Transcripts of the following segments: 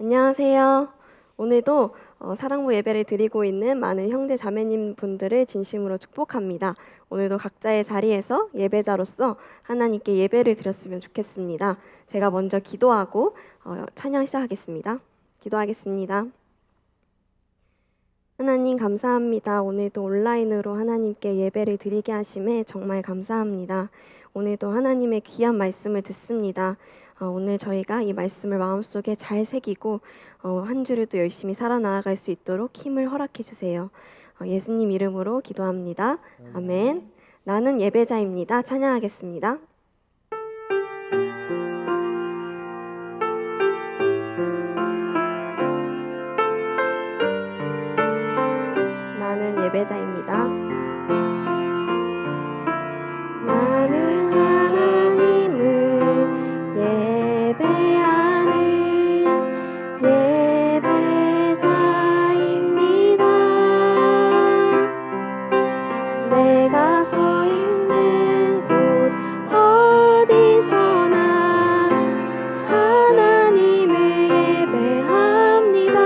안녕하세요. 오늘도 사랑부 예배를 드리고 있는 많은 형제 자매님 분들을 진심으로 축복합니다. 오늘도 각자의 자리에서 예배자로서 하나님께 예배를 드렸으면 좋겠습니다. 제가 먼저 기도하고 찬양 시작하겠습니다. 기도하겠습니다. 하나님 감사합니다. 오늘도 온라인으로 하나님께 예배를 드리게 하심에 정말 감사합니다. 오늘도 하나님의 귀한 말씀을 듣습니다. 오늘 저희가 이 말씀을 마음속에 잘 새기고 한 주를 또 열심히 살아나갈 수 있도록 힘을 허락해 주세요. 예수님 이름으로 기도합니다. 아멘. 나는 예배자입니다. 찬양하겠습니다. 나는 예배자입니다. 나는 하나님을 예배하는 예배자입니다. 내가 서 있는 곳 어디서나 하나님을 예배합니다.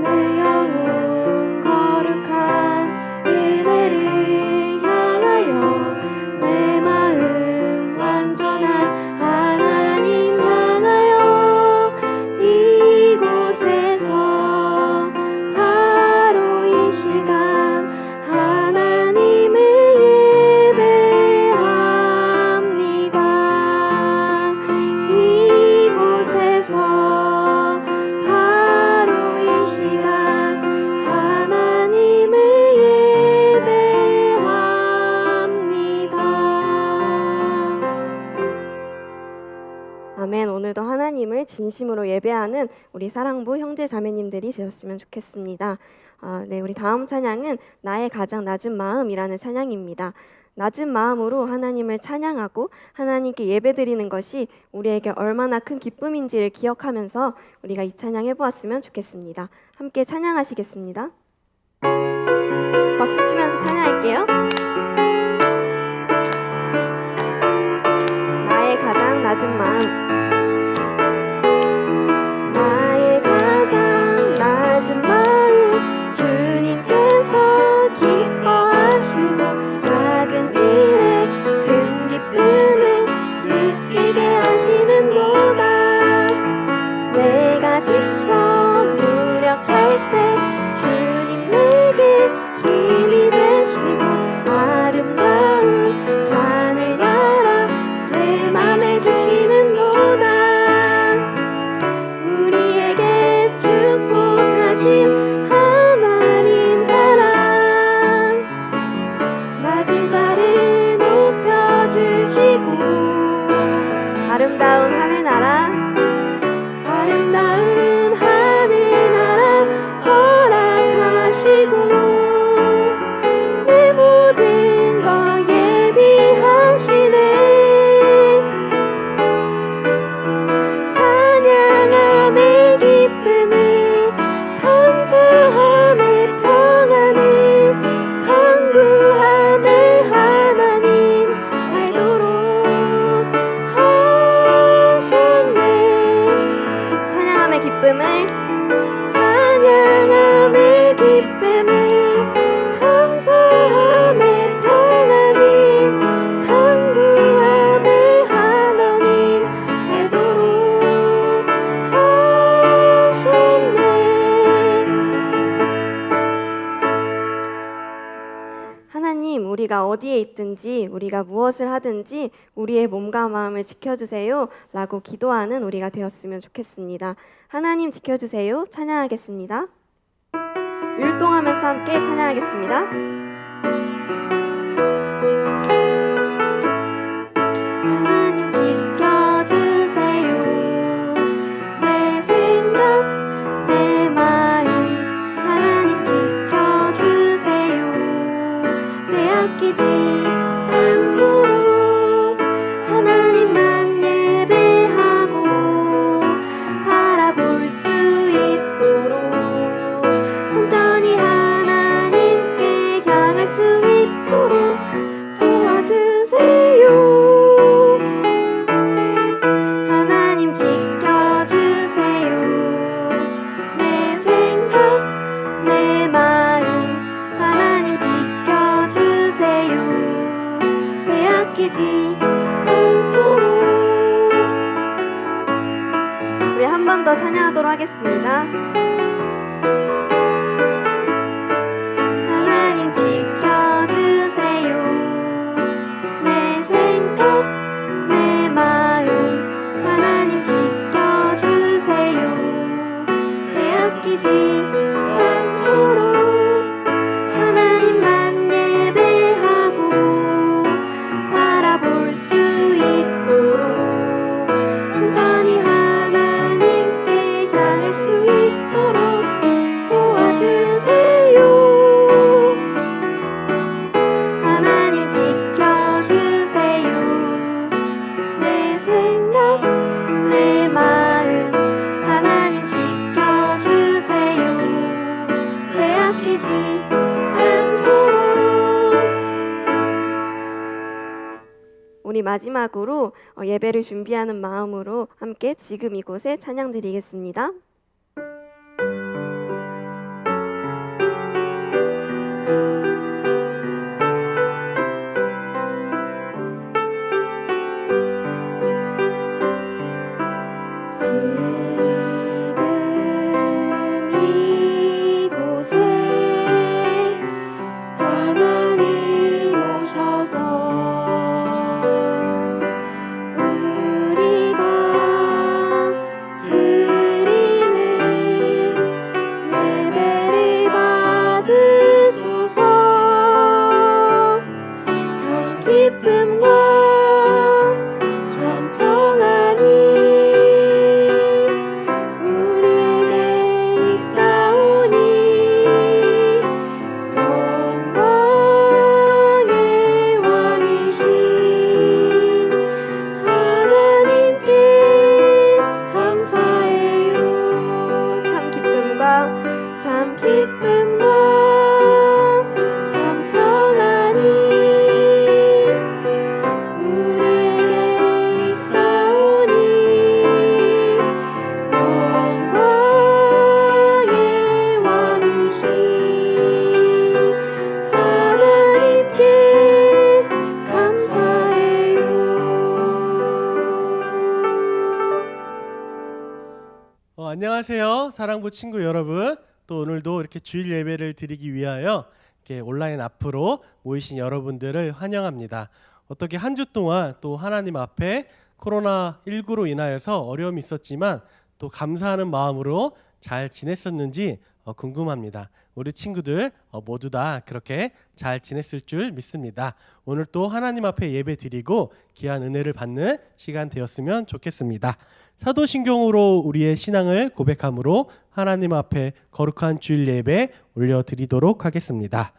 내 영혼 거룩한 은혜를 향하여 내 마음 완전한 하나님 향하여 이곳에서 바로 이 시간 하나님을 예배합니다. 이곳에서 바로 이 시간 하나님을 예배합니다. 아멘. 오늘도 하나님을 진심으로 예배하는 우리 사랑부 형제 자매님들이 되셨으면 좋겠습니다. 네, 우리 다음 찬양은 나의 가장 낮은 마음이라는 찬양입니다. 낮은 마음으로 하나님을 찬양하고 하나님께 예배드리는 것이 우리에게 얼마나 큰 기쁨인지를 기억하면서 우리가 이 찬양 해보았으면 좋겠습니다. 함께 찬양하시겠습니다. 박수 치면서 찬양할게요. 나의 가장 낮은 마음. 나의 가장 낮은 마음 주님께서 기뻐하시고 작은 일에 큰 기쁨을 느끼게 하시는도다. 내가 직접 무력할 때 주님 내게 힘이 되시고 아름다운 하늘나라 내 맘에 주시는도다. 우리에게 축복하신 하나님 사랑 낮은 자를 높여주시고 아름다운 하늘나라 아름다운 하늘나라 허락하시고 내 모든 걸 예비하시네. 찬양함의 기쁨을 감사함의 평안을 간구함의 하나님 알도록 하셨네. 찬양함의 기쁨을 찬양함의 기쁨을 감사함의 평안을 간구함의 하나님 알도록 하셨네. 하나님, 우리가 어디에 있든지 우리가 무엇을 하든지 우리의 몸과 마음을 지켜주세요 라고 기도하는 우리가 되었으면 좋겠습니다. 하나님 지켜주세요. 찬양하겠습니다. 율동하면서 함께 찬양하겠습니다. 하나님 지켜주세요. 내 생각 내 마음 하나님 지켜주세요. 빼앗기지 않도록 하나님만 예배하고 바라볼 수 있도록 온전히 하나님께 향할 수 있도록 아끼지 않도록. 우리 마지막으로 예배를 준비하는 마음으로 함께 지금 이곳에 찬양 드리겠습니다. 안녕하세요, 사랑부 친구 여러분. 또 오늘도 이렇게 주일 예배를 드리기 위하여 이렇게 온라인 앞으로 모이신 여러분들을 환영합니다. 어떻게 한 주 동안 또 하나님 앞에 코로나19로 인하여서 어려움이 있었지만 또 감사하는 마음으로 잘 지냈었는지 궁금합니다. 우리 친구들 모두 다 그렇게 잘 지냈을 줄 믿습니다. 오늘 또 하나님 앞에 예배 드리고 귀한 은혜를 받는 시간 되었으면 좋겠습니다. 사도신경으로 우리의 신앙을 고백함으로 하나님 앞에 거룩한 주일 예배 올려드리도록 하겠습니다.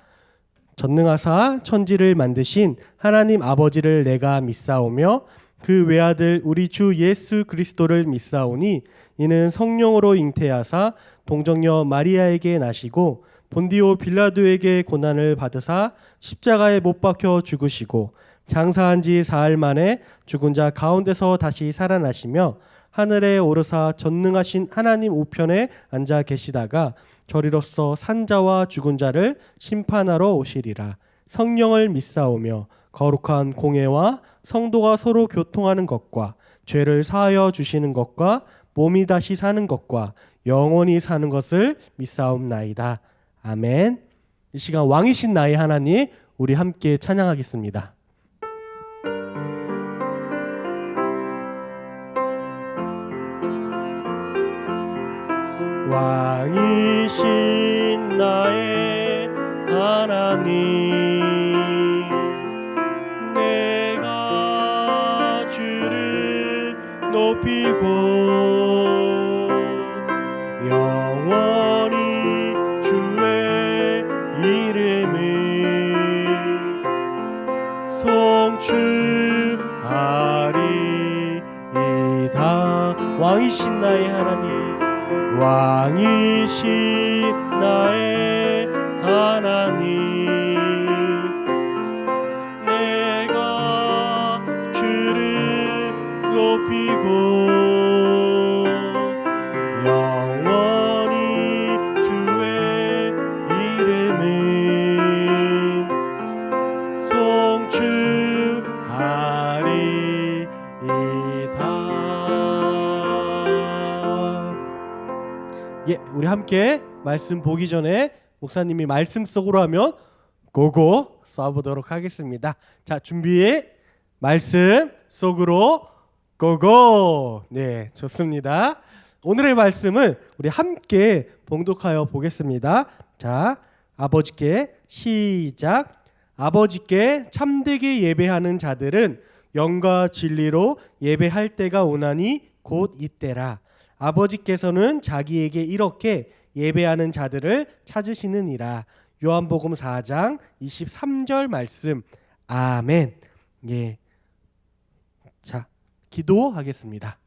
전능하사 천지를 만드신 하나님 아버지를 내가 믿사오며 그 외아들 우리 주 예수 그리스도를 믿사오니 이는 성령으로 잉태하사 동정녀 마리아에게 나시고 본디오 빌라도에게 고난을 받으사 십자가에 못 박혀 죽으시고 장사한 지 사흘 만에 죽은 자 가운데서 다시 살아나시며 하늘에 오르사 전능하신 하나님 우편에 앉아 계시다가 저리로서 산자와 죽은 자를 심판하러 오시리라. 성령을 믿사오며 거룩한 공예와 성도가 서로 교통하는 것과 죄를 사하여 주시는 것과 몸이 다시 사는 것과 영원히 사는 것을 믿사옵나이다. 아멘. 이 시간 왕이신 나의 하나님, 우리 함께 찬양하겠습니다. 왕이신 나의 하나님, 내가 주를 높이고 영원히 주의 이름을 송축하리이다. 왕이신 나의 하나님, 왕이신 나의 하나님, 내가 주를 높이고 영원히 주의 이름을 송축하리이다. 예, 우리 함께 말씀 보기 전에 목사님이 말씀 속으로 하면 고고 쏴보도록 하겠습니다. 자, 준비. 말씀 속으로 고고. 네, 좋습니다. 오늘의 말씀을 우리 함께 봉독하여 보겠습니다. 자, 아버지께 시작. 아버지께 참되게 예배하는 자들은 영과 진리로 예배할 때가 오나니 곧 이때라. 아버지께서는 자기에게 이렇게 예배하는 자들을 찾으시느니라. 요한복음 4장 23절 말씀. 아멘. 예. 자, 기도하겠습니다.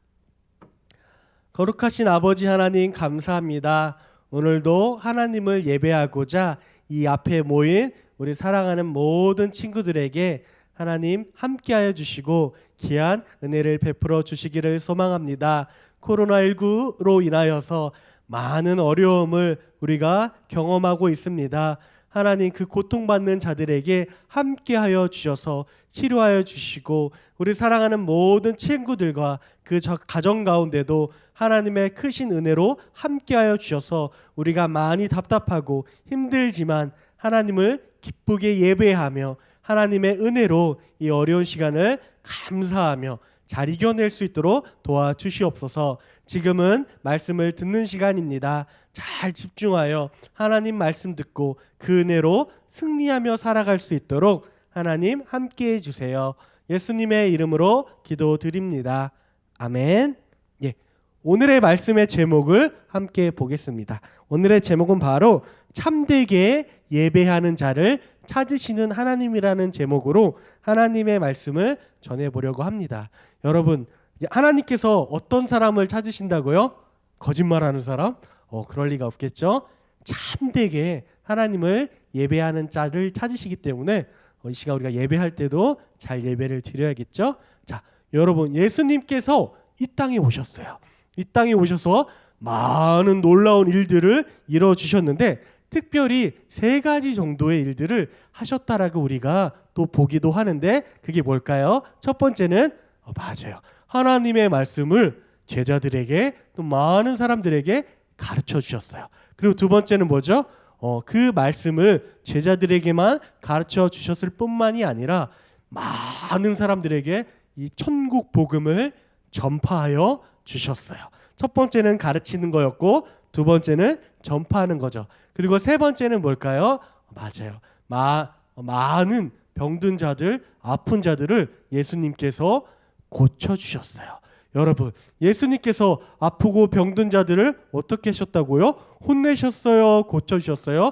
거룩하신 아버지 하나님, 감사합니다. 오늘도 하나님을 예배하고자 이 앞에 모인 우리 사랑하는 모든 친구들에게 하나님 함께하여 주시고 귀한 은혜를 베풀어 주시기를 소망합니다. 코로나19로 인하여서 많은 어려움을 우리가 경험하고 있습니다. 하나님 그 고통받는 자들에게 함께하여 주셔서 치료하여 주시고 우리 사랑하는 모든 친구들과 그 가정 가운데도 하나님의 크신 은혜로 함께하여 주셔서 우리가 많이 답답하고 힘들지만 하나님을 기쁘게 예배하며 하나님의 은혜로 이 어려운 시간을 감사하며 잘 이겨낼 수 있도록 도와주시옵소서. 지금은 말씀을 듣는 시간입니다. 잘 집중하여 하나님 말씀 듣고 그 은혜로 승리하며 살아갈 수 있도록 하나님 함께해 주세요. 예수님의 이름으로 기도드립니다. 아멘. 예, 오늘의 말씀의 제목을 함께 보겠습니다. 오늘의 제목은 바로 참되게 예배하는 자를 찾으시는 하나님이라는 제목으로 하나님의 말씀을 전해보려고 합니다. 여러분, 하나님께서 어떤 사람을 찾으신다고요? 거짓말하는 사람? 그럴 리가 없겠죠. 참되게 하나님을 예배하는 자를 찾으시기 때문에 이 시간 우리가 예배할 때도 잘 예배를 드려야겠죠. 자, 여러분, 예수님께서 이 땅에 오셨어요. 이 땅에 오셔서 많은 놀라운 일들을 이뤄주셨는데 특별히 3가지 정도의 일들을 하셨다라고 우리가 또 보기도 하는데 그게 뭘까요? 첫 번째는 맞아요. 하나님의 말씀을 제자들에게 또 많은 사람들에게 가르쳐 주셨어요. 그리고 두 번째는 뭐죠? 그 말씀을 제자들에게만 가르쳐 주셨을 뿐만이 아니라 많은 사람들에게 이 천국 복음을 전파하여 주셨어요. 첫 번째는 가르치는 거였고 두 번째는 전파하는 거죠. 그리고 세 번째는 뭘까요? 맞아요. 많은 병든 자들, 아픈 자들을 예수님께서 고쳐주셨어요. 여러분, 예수님께서 아프고 병든 자들을 어떻게 하셨다고요? 혼내셨어요? 고쳐주셨어요?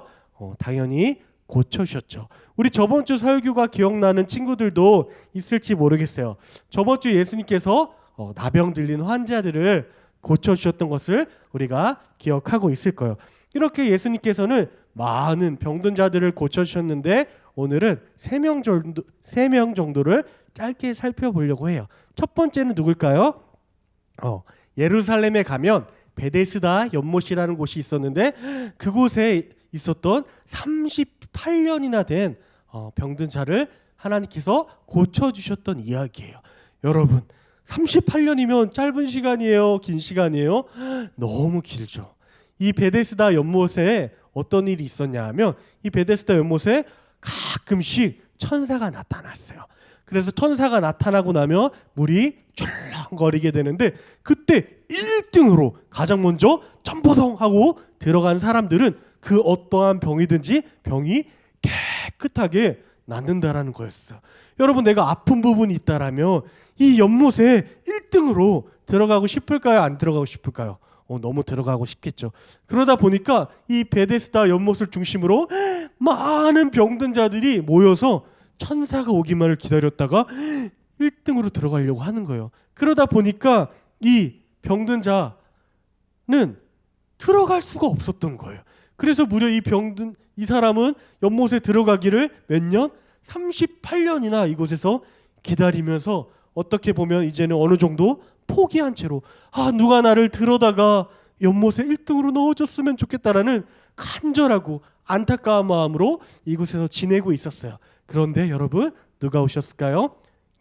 당연히 고쳐주셨죠. 우리 저번 주 설교가 기억나는 친구들도 있을지 모르겠어요. 저번 주 예수님께서 나병 들린 환자들을 고쳐주셨던 것을 우리가 기억하고 있을 거예요. 이렇게 예수님께서는 많은 병든 자들을 고쳐주셨는데 오늘은 3명 정도를 짧게 살펴보려고 해요. 첫 번째는 누굴까요? 예루살렘에 가면 베데스다 연못이라는 곳이 있었는데 그곳에 있었던 38년이나 된 병든 자를 하나님께서 고쳐주셨던 이야기예요. 여러분, 38년이면 짧은 시간이에요? 긴 시간이에요? 너무 길죠. 이 베데스다 연못에 어떤 일이 있었냐 하면 이 베데스다 연못에 가끔씩 천사가 나타났어요. 그래서 천사가 나타나고 나면 물이 출렁거리게 되는데 그때 1등으로 가장 먼저 점보동 하고 들어간 사람들은 그 어떠한 병이든지 병이 깨끗하게 낫는다라는 거였어요. 여러분, 내가 아픈 부분이 있다라면 이 연못에 1등으로 들어가고 싶을까요? 안 들어가고 싶을까요? 너무 들어가고 싶겠죠. 그러다 보니까 이 베데스다 연못을 중심으로 많은 병든 자들이 모여서 천사가 오기만을 기다렸다가 1등으로 들어가려고 하는 거예요. 그러다 보니까 이 병든 자는 들어갈 수가 없었던 거예요. 그래서 무려 이 사람은 연못에 들어가기를 몇 년? 38년이나 이곳에서 기다리면서 어떻게 보면 이제는 어느 정도 포기한 채로 누가 나를 들어다가 연못에 1등으로 넣어줬으면 좋겠다라는 간절하고 안타까운 마음으로 이곳에서 지내고 있었어요. 그런데 여러분, 누가 오셨을까요?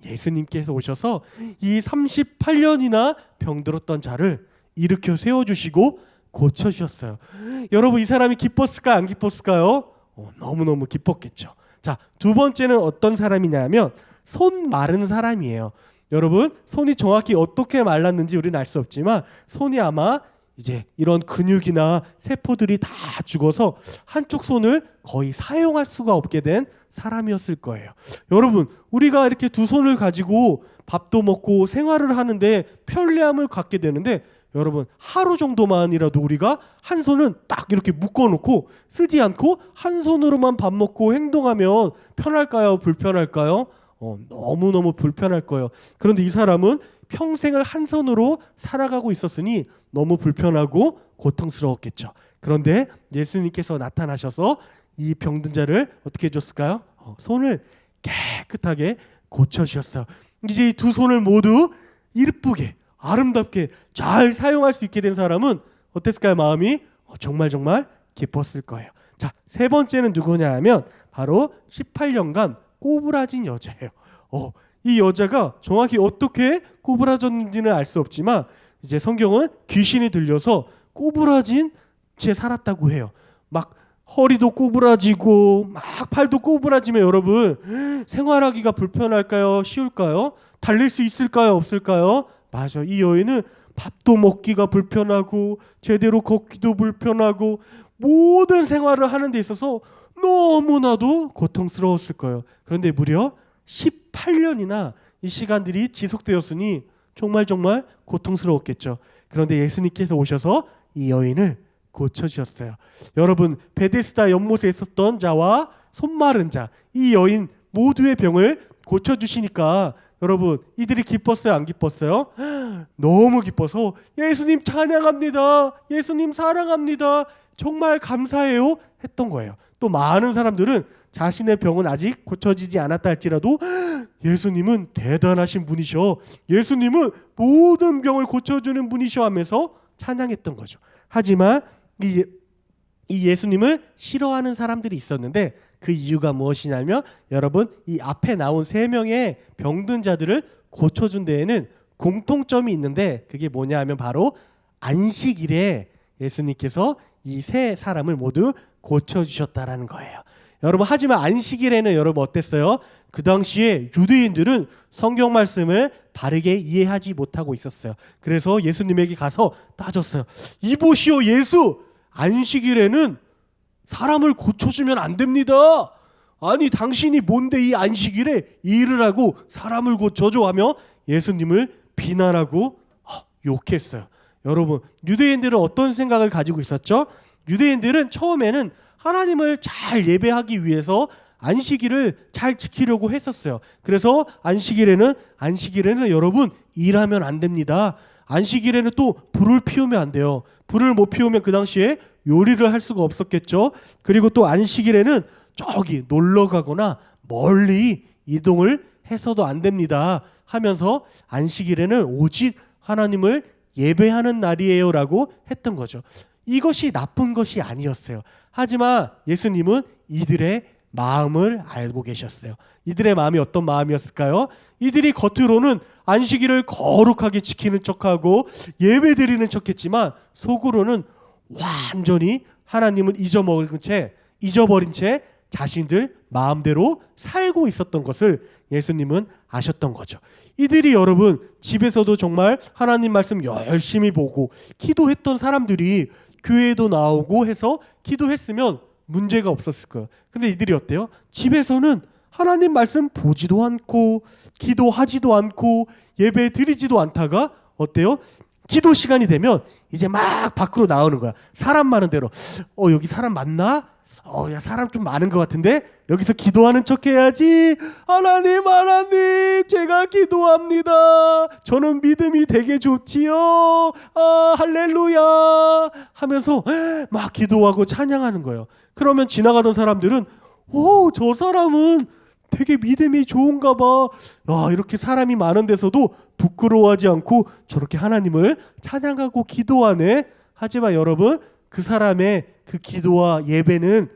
예수님께서 오셔서 이 38년이나 병들었던 자를 일으켜 세워주시고 고쳐주셨어요. 여러분, 이 사람이 기뻤을까요? 안 기뻤을까요? 너무너무 기뻤겠죠. 자, 두 번째는 어떤 사람이냐면 손 마른 사람이에요. 여러분, 손이 정확히 어떻게 말랐는지 우리는 알 수 없지만 손이 아마 이제 이런 근육이나 세포들이 다 죽어서 한쪽 손을 거의 사용할 수가 없게 된 사람이었을 거예요. 여러분, 우리가 이렇게 두 손을 가지고 밥도 먹고 생활을 하는데 편리함을 갖게 되는데 여러분, 하루 정도만이라도 우리가 한 손은 딱 이렇게 묶어놓고 쓰지 않고 한 손으로만 밥 먹고 행동하면 편할까요? 불편할까요? 너무너무 불편할 거예요. 그런데 이 사람은 평생을 한 손으로 살아가고 있었으니 너무 불편하고 고통스러웠겠죠. 그런데 예수님께서 나타나셔서 이 병든 자를 어떻게 해줬을까요? 손을 깨끗하게 고쳐주셨어요. 이제 이 두 손을 모두 이쁘게 아름답게 잘 사용할 수 있게 된 사람은 어땠을까요? 마음이 정말 기뻤을 거예요. 자, 세 번째는 누구냐 하면 바로 18년간 꼬부라진 여자예요. 이 여자가 정확히 어떻게 꼬부라졌는지는 알 수 없지만 이제 성경은 귀신이 들려서 꼬부라진 채 살았다고 해요. 막 허리도 꼬부라지고 막 팔도 꼬부라지면 여러분 생활하기가 불편할까요? 쉬울까요? 달릴 수 있을까요? 없을까요? 맞아. 이 여인은 밥도 먹기가 불편하고 제대로 걷기도 불편하고 모든 생활을 하는 데 있어서 너무나도 고통스러웠을 거예요. 그런데 무려 18년이나 이 시간들이 지속되었으니 정말 고통스러웠겠죠. 그런데 예수님께서 오셔서 이 여인을 고쳐주셨어요. 여러분, 베데스다 연못에 있었던 자와 손 마른 자, 이 여인 모두의 병을 고쳐주시니까 여러분, 이들이 기뻤어요? 안 기뻤어요? 너무 기뻐서 예수님 찬양합니다, 예수님 사랑합니다, 정말 감사해요 했던 거예요. 또 많은 사람들은 자신의 병은 아직 고쳐지지 않았다 할지라도 예수님은 대단하신 분이셔, 예수님은 모든 병을 고쳐주는 분이셔 하면서 찬양했던 거죠. 하지만 이 예수님을 싫어하는 사람들이 있었는데 그 이유가 무엇이냐면 여러분, 이 앞에 나온 세 명의 병든 자들을 고쳐준 데에는 공통점이 있는데 그게 뭐냐 하면 바로 안식일에 예수님께서 이 세 사람을 모두 고쳐주셨다라는 거예요. 여러분, 하지만 안식일에는 여러분 어땠어요? 그 당시에 유대인들은 성경 말씀을 바르게 이해하지 못하고 있었어요. 그래서 예수님에게 가서 따졌어요. 이보시오 예수, 안식일에는 사람을 고쳐주면 안 됩니다. 아니 당신이 뭔데 이 안식일에 일을 하고 사람을 고쳐줘 하며 예수님을 비난하고 욕했어요. 여러분, 유대인들은 어떤 생각을 가지고 있었죠? 유대인들은 처음에는 하나님을 잘 예배하기 위해서 안식일을 잘 지키려고 했었어요. 그래서 안식일에는 여러분 일하면 안 됩니다. 안식일에는 또 불을 피우면 안 돼요. 불을 못 피우면 그 당시에 요리를 할 수가 없었겠죠. 그리고 또 안식일에는 저기 놀러 가거나 멀리 이동을 해서도 안 됩니다 하면서 안식일에는 오직 하나님을 예배하는 날이에요라고 했던 거죠. 이것이 나쁜 것이 아니었어요. 하지만 예수님은 이들의 마음을 알고 계셨어요. 이들의 마음이 어떤 마음이었을까요? 이들이 겉으로는 안식일을 거룩하게 지키는 척하고 예배드리는 척했지만 속으로는 완전히 하나님을 잊어버린 채 자신들 마음대로 살고 있었던 것을 예수님은 아셨던 거죠. 이들이 여러분 집에서도 정말 하나님 말씀 열심히 보고 기도했던 사람들이 교회에도 나오고 해서 기도했으면 문제가 없었을 거예요. 근데 이들이 어때요? 집에서는 하나님 말씀 보지도 않고 기도하지도 않고 예배 드리지도 않다가 어때요? 기도 시간이 되면 이제 막 밖으로 나오는 거야. 사람 많은 데로. 여기 사람 많나? 야, 사람 좀 많은 것 같은데 여기서 기도하는 척 해야지. 하나님 제가 기도합니다. 저는 믿음이 되게 좋지요. 할렐루야 하면서 막 기도하고 찬양하는 거예요. 그러면 지나가던 사람들은 저 사람은 되게 믿음이 좋은가 봐. 이렇게 사람이 많은 데서도 부끄러워하지 않고 저렇게 하나님을 찬양하고 기도하네. 하지만 여러분, 그 사람의 그 기도와 예배는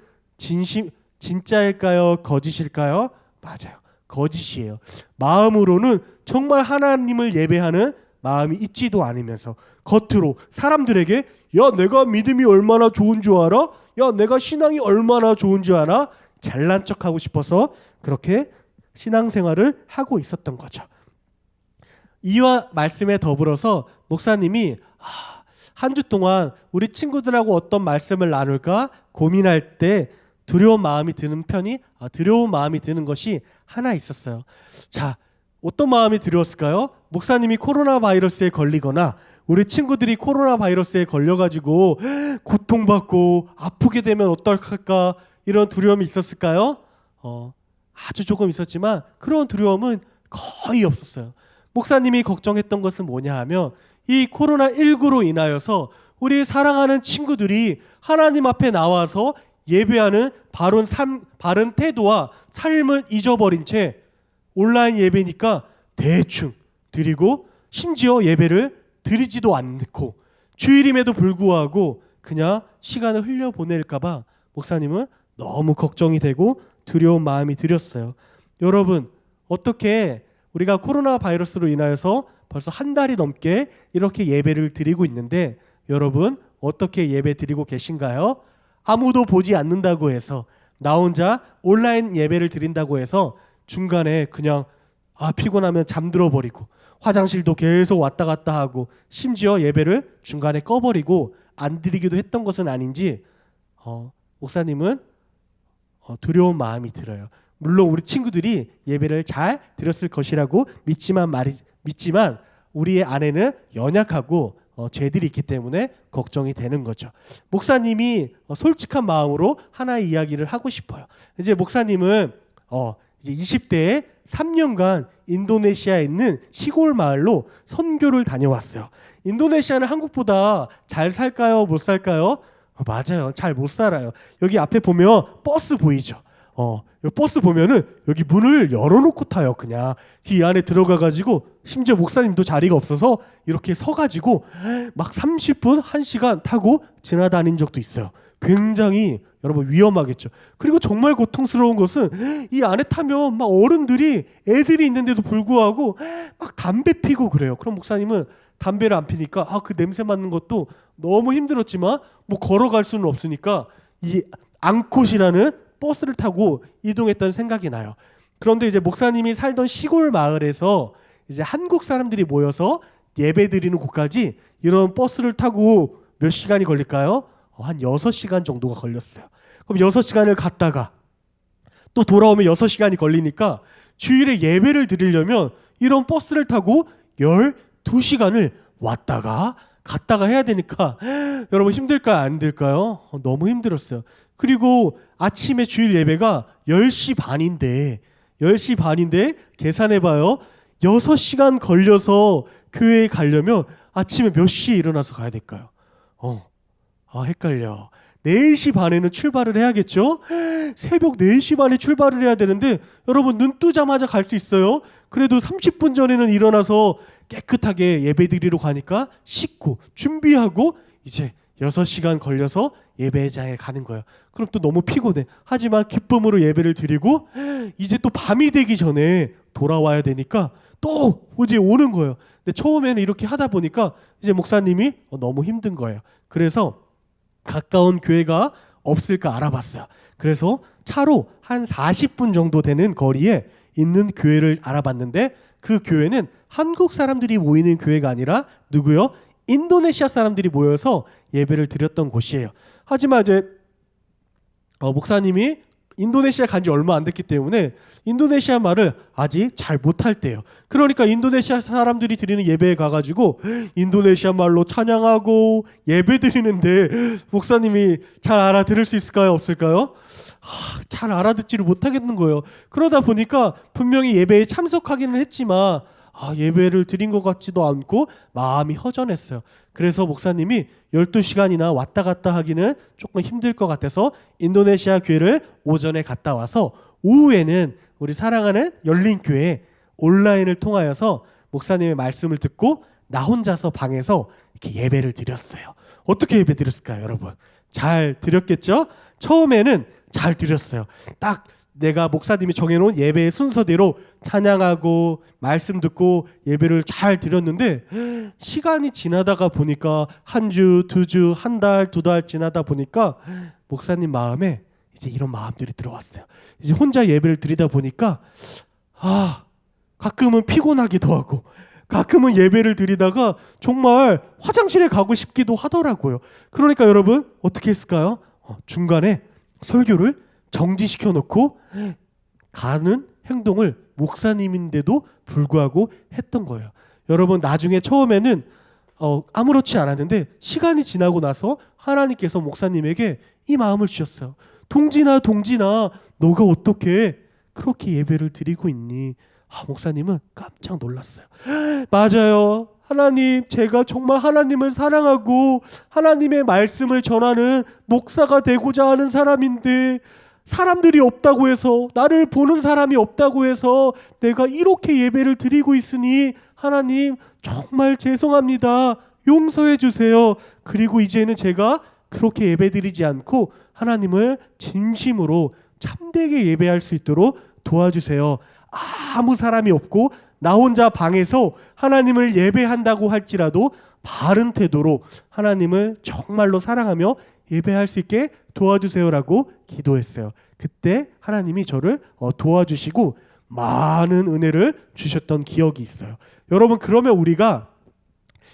진짜일까요? 거짓일까요? 맞아요. 거짓이에요. 마음으로는 정말 하나님을 예배하는 마음이 있지도 않으면서 겉으로 사람들에게 야, 내가 믿음이 얼마나 좋은 줄 알아? 야, 내가 신앙이 얼마나 좋은 줄 알아? 잘난 척하고 싶어서 그렇게 신앙생활을 하고 있었던 거죠. 이와 말씀에 더불어서 목사님이 한 주 동안 우리 친구들하고 어떤 말씀을 나눌까 고민할 때 두려운 마음이 드는 것이 하나 있었어요. 자, 어떤 마음이 두려웠을까요? 목사님이 코로나 바이러스에 걸리거나 우리 친구들이 코로나 바이러스에 걸려가지고 고통받고 아프게 되면 어떡할까, 이런 두려움이 있었을까요? 아주 조금 있었지만 그런 두려움은 거의 없었어요. 목사님이 걱정했던 것은 뭐냐 하면 이 코로나19로 인하여서 우리 사랑하는 친구들이 하나님 앞에 나와서 예배하는 바른 태도와 삶을 잊어버린 채 온라인 예배니까 대충 드리고 심지어 예배를 드리지도 않고 주일임에도 불구하고 그냥 시간을 흘려보낼까 봐 목사님은 너무 걱정이 되고 두려운 마음이 들었어요. 여러분, 어떻게 우리가 코로나 바이러스로 인하여서 벌써 한 달이 넘게 이렇게 예배를 드리고 있는데 여러분 어떻게 예배 드리고 계신가요? 아무도 보지 않는다고 해서 나 혼자 온라인 예배를 드린다고 해서 중간에 그냥 피곤하면 잠들어 버리고 화장실도 계속 왔다 갔다 하고 심지어 예배를 중간에 꺼버리고 안 드리기도 했던 것은 아닌지 목사님은 두려운 마음이 들어요. 물론 우리 친구들이 예배를 잘 드렸을 것이라고 믿지만 우리의 안에는 연약하고 죄들이 있기 때문에 걱정이 되는 거죠. 목사님이 솔직한 마음으로 하나의 이야기를 하고 싶어요. 이제 목사님은 이제 20대에 3년간 인도네시아에 있는 시골 마을로 선교를 다녀왔어요. 인도네시아는 한국보다 잘 살까요? 못 살까요? 맞아요. 잘 못 살아요. 여기 앞에 보면 버스 보이죠? 버스 보면은 여기 문을 열어놓고 타요. 그냥 이 안에 들어가가지고 심지어 목사님도 자리가 없어서 이렇게 서가지고 막 30분, 1시간 타고 지나다닌 적도 있어요. 굉장히 여러분 위험하겠죠. 그리고 정말 고통스러운 것은 이 안에 타면 막 어른들이 애들이 있는데도 불구하고 막 담배 피고 그래요. 그럼 목사님은 담배를 안 피니까 그 냄새 맡는 것도 너무 힘들었지만 뭐 걸어갈 수는 없으니까 이 앙콧이라는 버스를 타고 이동했던 생각이 나요. 그런데 이제 목사님이 살던 시골 마을에서 이제 한국 사람들이 모여서 예배드리는 곳까지 이런 버스를 타고 몇 시간이 걸릴까요? 한 6시간 정도가 걸렸어요. 그럼 6시간을 갔다가 또 돌아오면 6시간이 걸리니까 주일에 예배를 드리려면 이런 버스를 타고 12시간을 왔다가 갔다가 해야 되니까 여러분 힘들까요? 안 힘들까요? 너무 힘들었어요. 그리고 아침에 주일 예배가 10시 반인데 계산해봐요. 6시간 걸려서 교회에 가려면 아침에 몇 시에 일어나서 가야 될까요? 헷갈려. 4시 반에는 출발을 해야겠죠? 새벽 4시 반에 출발을 해야 되는데 여러분 눈 뜨자마자 갈 수 있어요. 그래도 30분 전에는 일어나서 깨끗하게 예배드리러 가니까 씻고 준비하고 이제 6시간 걸려서 예배장에 가는 거예요. 그럼 또 너무 피곤해. 하지만 기쁨으로 예배를 드리고 이제 또 밤이 되기 전에 돌아와야 되니까 또 이제 오는 거예요. 근데 처음에는 이렇게 하다 보니까 이제 목사님이 너무 힘든 거예요. 그래서 가까운 교회가 없을까 알아봤어요. 그래서 차로 한 40분 정도 되는 거리에 있는 교회를 알아봤는데 그 교회는 한국 사람들이 모이는 교회가 아니라 누구요? 인도네시아 사람들이 모여서 예배를 드렸던 곳이에요. 하지만 이제 목사님이 인도네시아 간지 얼마 안 됐기 때문에 인도네시아 말을 아직 잘 못할 때예요. 그러니까 인도네시아 사람들이 드리는 예배에 가가지고 인도네시아 말로 찬양하고 예배 드리는데 목사님이 잘 알아들을 수 있을까요? 없을까요? 잘 알아듣지를 못하겠는 거예요. 그러다 보니까 분명히 예배에 참석하기는 했지만 예배를 드린 것 같지도 않고 마음이 허전했어요. 그래서 목사님이 12시간이나 왔다 갔다 하기는 조금 힘들 것 같아서 인도네시아 교회를 오전에 갔다 와서 오후에는 우리 사랑하는 열린교회 온라인을 통하여서 목사님의 말씀을 듣고 나 혼자서 방에서 이렇게 예배를 드렸어요. 어떻게 예배 드렸을까요, 여러분? 잘 드렸겠죠? 처음에는 잘 드렸어요. 딱 내가 목사님이 정해놓은 예배의 순서대로 찬양하고 말씀 듣고 예배를 잘 드렸는데 시간이 지나다가 보니까 한 주, 2주, 한 달, 2달 지나다 보니까 목사님 마음에 이제 이런 마음들이 들어왔어요. 이제 혼자 예배를 드리다 보니까 가끔은 피곤하기도 하고 가끔은 예배를 드리다가 정말 화장실에 가고 싶기도 하더라고요. 그러니까 여러분 어떻게 했을까요? 중간에 설교를 정지시켜 놓고 가는 행동을 목사님인데도 불구하고 했던 거예요. 여러분 나중에 처음에는 아무렇지 않았는데 시간이 지나고 나서 하나님께서 목사님에게 이 마음을 주셨어요. 동진아 너가 어떻게 그렇게 예배를 드리고 있니? 목사님은 깜짝 놀랐어요. 맞아요. 하나님, 제가 정말 하나님을 사랑하고 하나님의 말씀을 전하는 목사가 되고자 하는 사람인데 사람들이 없다고 해서, 나를 보는 사람이 없다고 해서 내가 이렇게 예배를 드리고 있으니 하나님 정말 죄송합니다. 용서해 주세요. 그리고 이제는 제가 그렇게 예배 드리지 않고 하나님을 진심으로 참되게 예배할 수 있도록 도와주세요. 아무 사람이 없고 나 혼자 방에서 하나님을 예배한다고 할지라도 바른 태도로 하나님을 정말로 사랑하며 예배할 수 있게 도와주세요라고 기도했어요. 그때 하나님이 저를 도와주시고 많은 은혜를 주셨던 기억이 있어요. 여러분, 그러면 우리가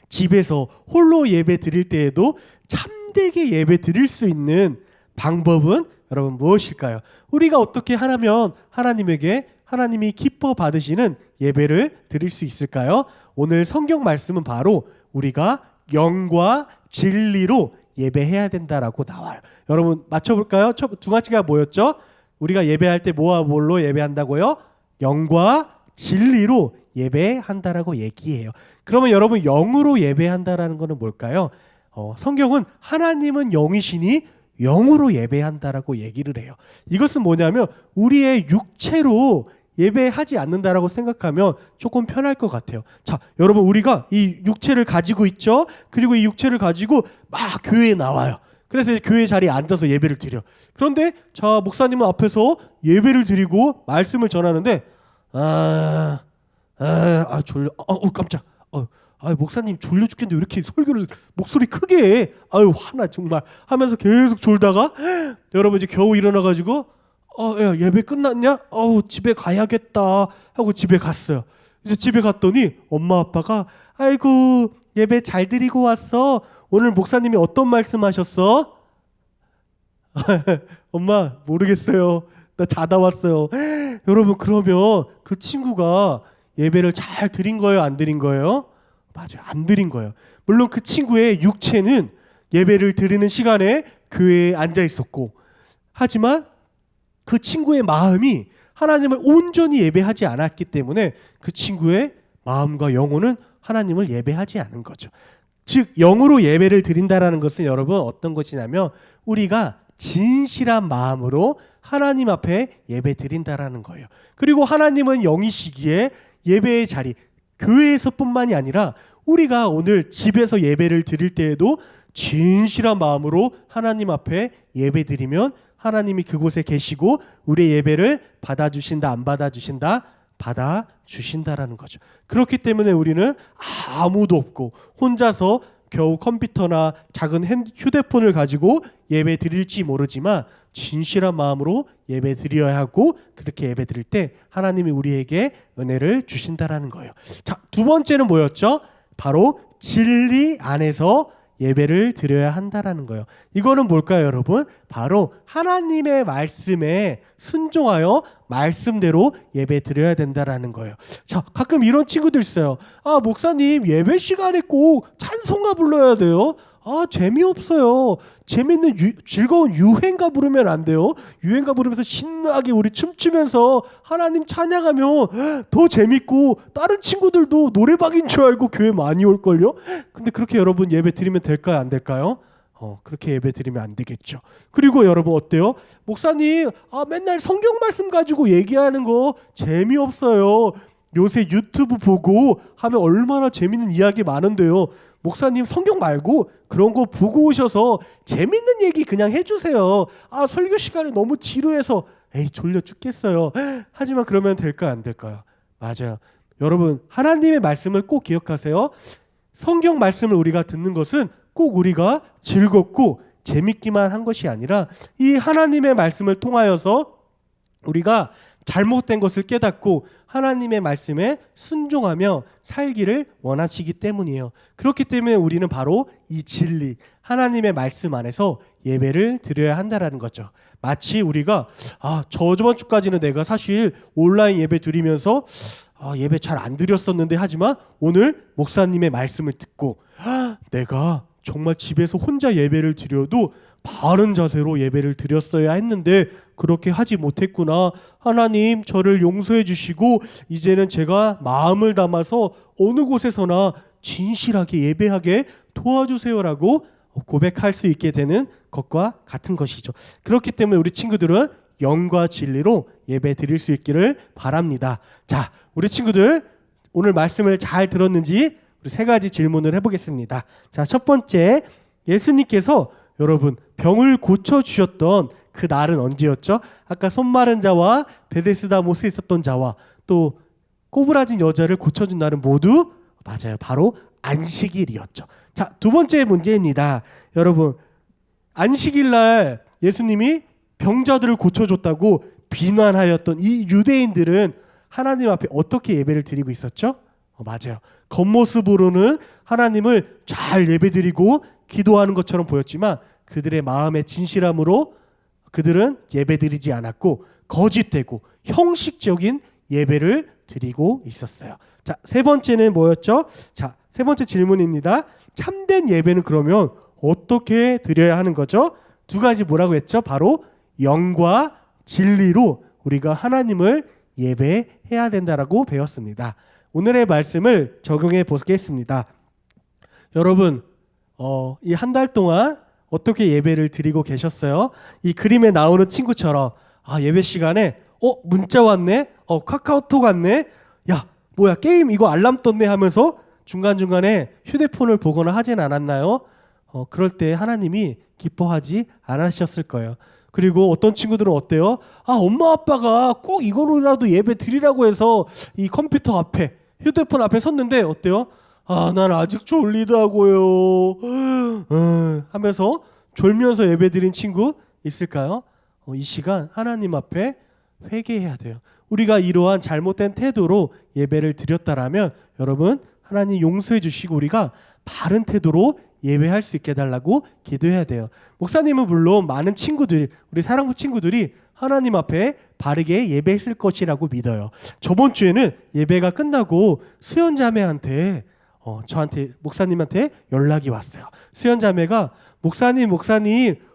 집에서 홀로 예배 드릴 때에도 참되게 예배 드릴 수 있는 방법은 여러분 무엇일까요? 우리가 어떻게 하면 하나님에게 하나님이 기뻐 받으시는 예배를 드릴 수 있을까요? 오늘 성경 말씀은 바로 우리가 영과 진리로 예배해야 된다라고 나와요. 여러분 맞춰볼까요? 두 가지가 뭐였죠? 우리가 예배할 때 뭐와 뭘로 예배한다고요? 영과 진리로 예배한다라고 얘기해요. 그러면 여러분 영으로 예배한다라는 것은 뭘까요? 성경은 하나님은 영이시니 영으로 예배한다라고 얘기를 해요. 이것은 뭐냐면 우리의 육체로 예배하지 않는다라고 생각하면 조금 편할 것 같아요. 자, 여러분 우리가 이 육체를 가지고 있죠. 그리고 이 육체를 가지고 막 교회에 나와요. 그래서 교회 자리에 앉아서 예배를 드려. 그런데 자, 목사님은 앞에서 예배를 드리고 말씀을 전하는데 졸려. 깜짝. 목사님 졸려 죽겠는데 왜 이렇게 설교를 목소리 크게 해? 화나 정말 하면서 계속 졸다가 여러분 이제 겨우 일어나가지고 야, 예배 끝났냐? 집에 가야겠다 하고 집에 갔어요. 이제 집에 갔더니 엄마 아빠가 아이고 예배 잘 드리고 왔어. 오늘 목사님이 어떤 말씀하셨어? 엄마 모르겠어요. 나 자다 왔어요. 여러분 그러면 그 친구가 예배를 잘 드린 거예요? 안 드린 거예요? 맞아요. 안 드린 거예요. 물론 그 친구의 육체는 예배를 드리는 시간에 교회에 앉아 있었고, 하지만 그 친구의 마음이 하나님을 온전히 예배하지 않았기 때문에 그 친구의 마음과 영혼은 하나님을 예배하지 않은 거죠. 즉 영으로 예배를 드린다라는 것은 여러분 어떤 것이냐면 우리가 진실한 마음으로 하나님 앞에 예배 드린다라는 거예요. 그리고 하나님은 영이시기에 예배의 자리, 교회에서뿐만이 아니라 우리가 오늘 집에서 예배를 드릴 때에도 진실한 마음으로 하나님 앞에 예배 드리면 하나님이 그곳에 계시고 우리의 예배를 받아주신다, 안 받아주신다? 받아주신다라는 거죠. 그렇기 때문에 우리는 아무도 없고 혼자서 겨우 컴퓨터나 작은 휴대폰을 가지고 예배 드릴지 모르지만 진실한 마음으로 예배 드려야 하고, 그렇게 예배 드릴 때 하나님이 우리에게 은혜를 주신다라는 거예요. 자, 두 번째는 뭐였죠? 바로 진리 안에서 예배를 드려야 한다라는 거예요. 이거는 뭘까요, 여러분? 바로 하나님의 말씀에 순종하여 말씀대로 예배 드려야 된다라는 거예요. 자, 가끔 이런 친구들 있어요. 목사님 예배 시간에 꼭 찬송가 불러야 돼요. 재미없어요. 재밌는 즐거운 유행가 부르면 안 돼요. 유행가 부르면서 신나게 우리 춤추면서 하나님 찬양하면 더 재밌고 다른 친구들도 노래방인 줄 알고 교회 많이 올걸요. 근데 그렇게 여러분 예배 드리면 될까요, 안 될까요? 그렇게 예배 드리면 안 되겠죠. 그리고 여러분 어때요? 목사님 맨날 성경 말씀 가지고 얘기하는 거 재미없어요. 요새 유튜브 보고 하면 얼마나 재밌는 이야기 많은데요. 목사님 성경 말고 그런 거 보고 오셔서 재밌는 얘기 그냥 해주세요. 설교 시간에 너무 지루해서 졸려 죽겠어요. 하지만 그러면 될까요, 안 될까요? 맞아요. 여러분 하나님의 말씀을 꼭 기억하세요. 성경 말씀을 우리가 듣는 것은 꼭 우리가 즐겁고 재밌기만 한 것이 아니라 이 하나님의 말씀을 통하여서 우리가 잘못된 것을 깨닫고 하나님의 말씀에 순종하며 살기를 원하시기 때문이에요. 그렇기 때문에 우리는 바로 이 진리, 하나님의 말씀 안에서 예배를 드려야 한다라는 거죠. 마치 우리가 저번 주까지는 내가 사실 온라인 예배 드리면서 예배 잘 안 드렸었는데, 하지만 오늘 목사님의 말씀을 듣고 내가 정말 집에서 혼자 예배를 드려도 바른 자세로 예배를 드렸어야 했는데 그렇게 하지 못했구나. 하나님 저를 용서해 주시고 이제는 제가 마음을 담아서 어느 곳에서나 진실하게 예배하게 도와주세요라고 고백할 수 있게 되는 것과 같은 것이죠. 그렇기 때문에 우리 친구들은 영과 진리로 예배 드릴 수 있기를 바랍니다. 자, 우리 친구들 오늘 말씀을 잘 들었는지 우리 세 가지 질문을 해보겠습니다. 자, 첫 번째, 예수님께서 여러분 병을 고쳐주셨던 그 날은 언제였죠? 아까 손 마른 자와 베데스다 못에 있었던 자와 또 꼬부라진 여자를 고쳐준 날은 모두 맞아요. 바로 안식일이었죠. 자, 두 번째 문제입니다. 여러분, 안식일 날 예수님이 병자들을 고쳐줬다고 비난하였던 이 유대인들은 하나님 앞에 어떻게 예배를 드리고 있었죠? 맞아요. 겉모습으로는 하나님을 잘 예배드리고 기도하는 것처럼 보였지만 그들의 마음의 진실함으로 그들은 예배드리지 않았고 거짓되고 형식적인 예배를 드리고 있었어요. 자, 세 번째는 뭐였죠? 자, 세 번째 질문입니다. 참된 예배는 그러면 어떻게 드려야 하는 거죠? 두 가지 뭐라고 했죠? 바로 영과 진리로 우리가 하나님을 예배해야 된다라고 배웠습니다. 오늘의 말씀을 적용해 보겠습니다. 여러분, 이 한 달 동안 어떻게 예배를 드리고 계셨어요? 이 그림에 나오는 친구처럼 예배 시간에 문자 왔네? 카카오톡 왔네? 야, 뭐야, 게임 이거 알람 떴네 하면서 중간중간에 휴대폰을 보거나 하진 않았나요? 그럴 때 하나님이 기뻐하지 않으셨을 거예요. 그리고 어떤 친구들은 어때요? 엄마 아빠가 꼭 이거로라도 예배 드리라고 해서 이 컴퓨터 앞에 휴대폰 앞에 섰는데 어때요? 난 아직 졸리다고요 하면서 졸면서 예배 드린 친구 있을까요? 이 시간 하나님 앞에 회개해야 돼요. 우리가 이러한 잘못된 태도로 예배를 드렸다라면 여러분 하나님 용서해 주시고 우리가 바른 태도로 예배할 수 있게 해달라고 기도해야 돼요. 목사님은 물론 많은 친구들, 우리 사랑부 친구들이 하나님 앞에 바르게 예배했을 것이라고 믿어요. 저번 주에는 예배가 끝나고 수연자매한테 저한테 목사님한테 연락이 왔어요. 수연자매가 목사님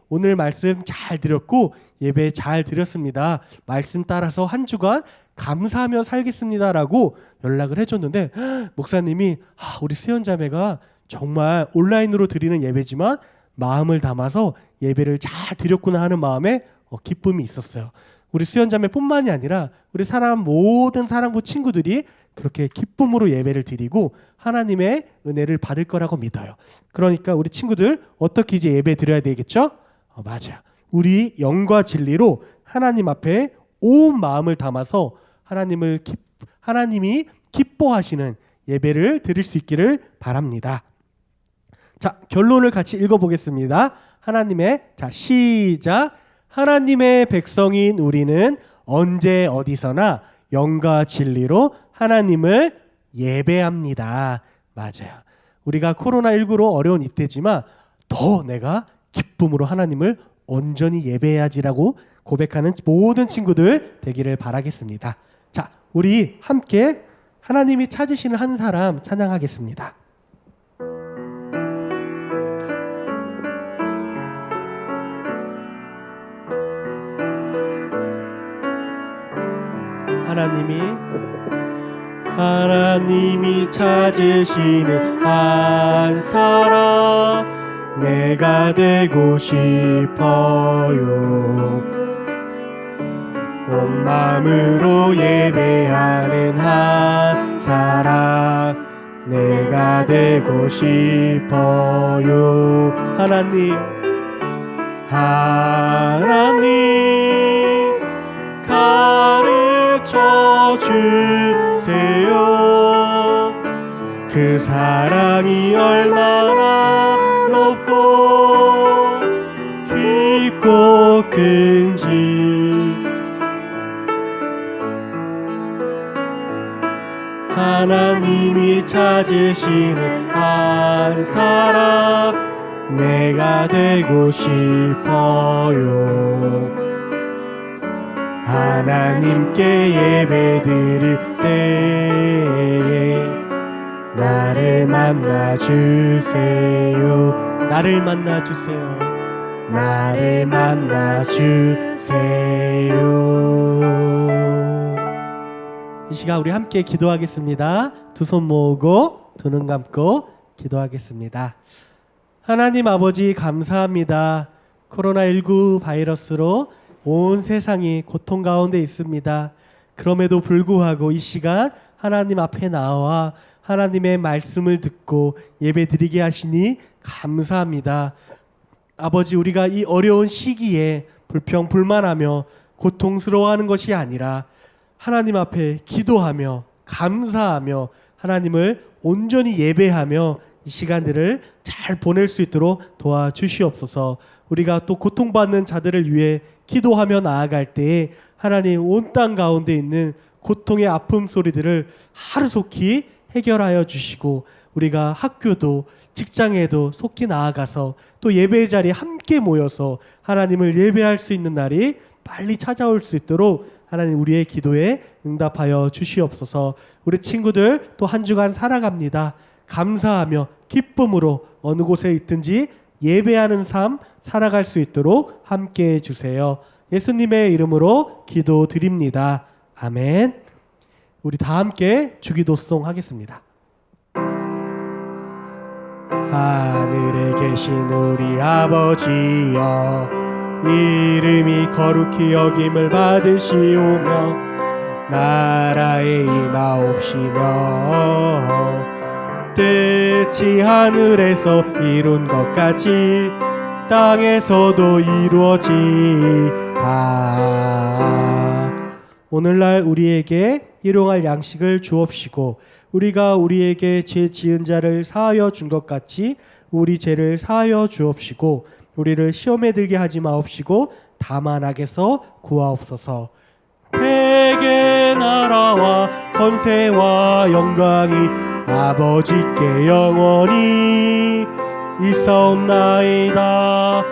오늘 말씀 잘 드렸고 예배 잘 드렸습니다. 말씀 따라서 한 주간 감사하며 살겠습니다라고 연락을 해줬는데 목사님이 우리 수연자매가 정말 온라인으로 드리는 예배지만 마음을 담아서 예배를 잘 드렸구나 하는 마음에 기쁨이 있었어요. 우리 수연자매뿐만이 아니라 우리 모든 사랑부 친구들이 그렇게 기쁨으로 예배를 드리고 하나님의 은혜를 받을 거라고 믿어요. 그러니까 우리 친구들 어떻게 이제 예배 드려야 되겠죠? 맞아요. 우리 영과 진리로 하나님 앞에 온 마음을 담아서 하나님이 기뻐하시는 예배를 드릴 수 있기를 바랍니다. 자, 결론을 같이 읽어보겠습니다. 시작. 하나님의 백성인 우리는 언제 어디서나 영과 진리로 하나님을 예배합니다. 맞아요. 우리가 코로나19로 어려운 이때지만 더 내가 기쁨으로 하나님을 온전히 예배해야지라고 고백하는 모든 친구들 되기를 바라겠습니다. 자, 우리 함께 하나님이 찾으시는 한 사람 찬양하겠습니다. 하나님이 찾으시는 한 사람 내가 되고 싶어요. 온 마음으로 예배하는 한 사람 내가 되고 싶어요. 하나님 가르쳐 주세요. 그 사랑이 얼마나 높고 깊고 큰지 하나님이 찾으시는 한 사람 내가 되고 싶어요. 하나님께 예배드릴 때에 나를 만나주세요. 나를 만나주세요. 이 시간 우리 함께 기도하겠습니다. 두 손 모으고 두 눈 감고 기도하겠습니다. 하나님 아버지 감사합니다. 코로나19 바이러스로 온 세상이 고통 가운데 있습니다. 그럼에도 불구하고 이 시간 하나님 앞에 나와 하나님의 말씀을 듣고 예배 드리게 하시니 감사합니다. 아버지, 우리가 이 어려운 시기에 불평불만하며 고통스러워하는 것이 아니라 하나님 앞에 기도하며 감사하며 하나님을 온전히 예배하며 이 시간들을 잘 보낼 수 있도록 도와주시옵소서. 우리가 또 고통받는 자들을 위해 기도하며 나아갈 때에 하나님 온 땅 가운데 있는 고통의 아픔 소리들을 하루속히 해결하여 주시고 우리가 학교도 직장에도 속히 나아가서 또 예배 자리에 함께 모여서 하나님을 예배할 수 있는 날이 빨리 찾아올 수 있도록 하나님 우리의 기도에 응답하여 주시옵소서. 우리 친구들 또 한 주간 살아갑니다. 감사하며 기쁨으로 어느 곳에 있든지 예배하는 삶 살아갈 수 있도록 함께해 주세요. 예수님의 이름으로 기도드립니다. 아멘. 우리 다 함께 주기도송 하겠습니다. 하늘에 계신 우리 아버지여, 이름이 거룩히 여김을 받으시오며 나라에 임하옵시며 뜻이 하늘에서 이룬 것 같이 땅에서도 이루어지다. 오늘날 우리에게 일용할 양식을 주옵시고 우리가 우리에게 죄 지은 자를 사하여 준 것 같이 우리 죄를 사하여 주옵시고 우리를 시험에 들게 하지 마옵시고 다만 악에서 구하옵소서. 대개 나라와 권세와 영광이 아버지께 영원히 있사옵나이다.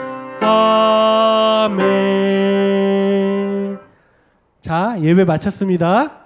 아멘. 자, 예배 마쳤습니다.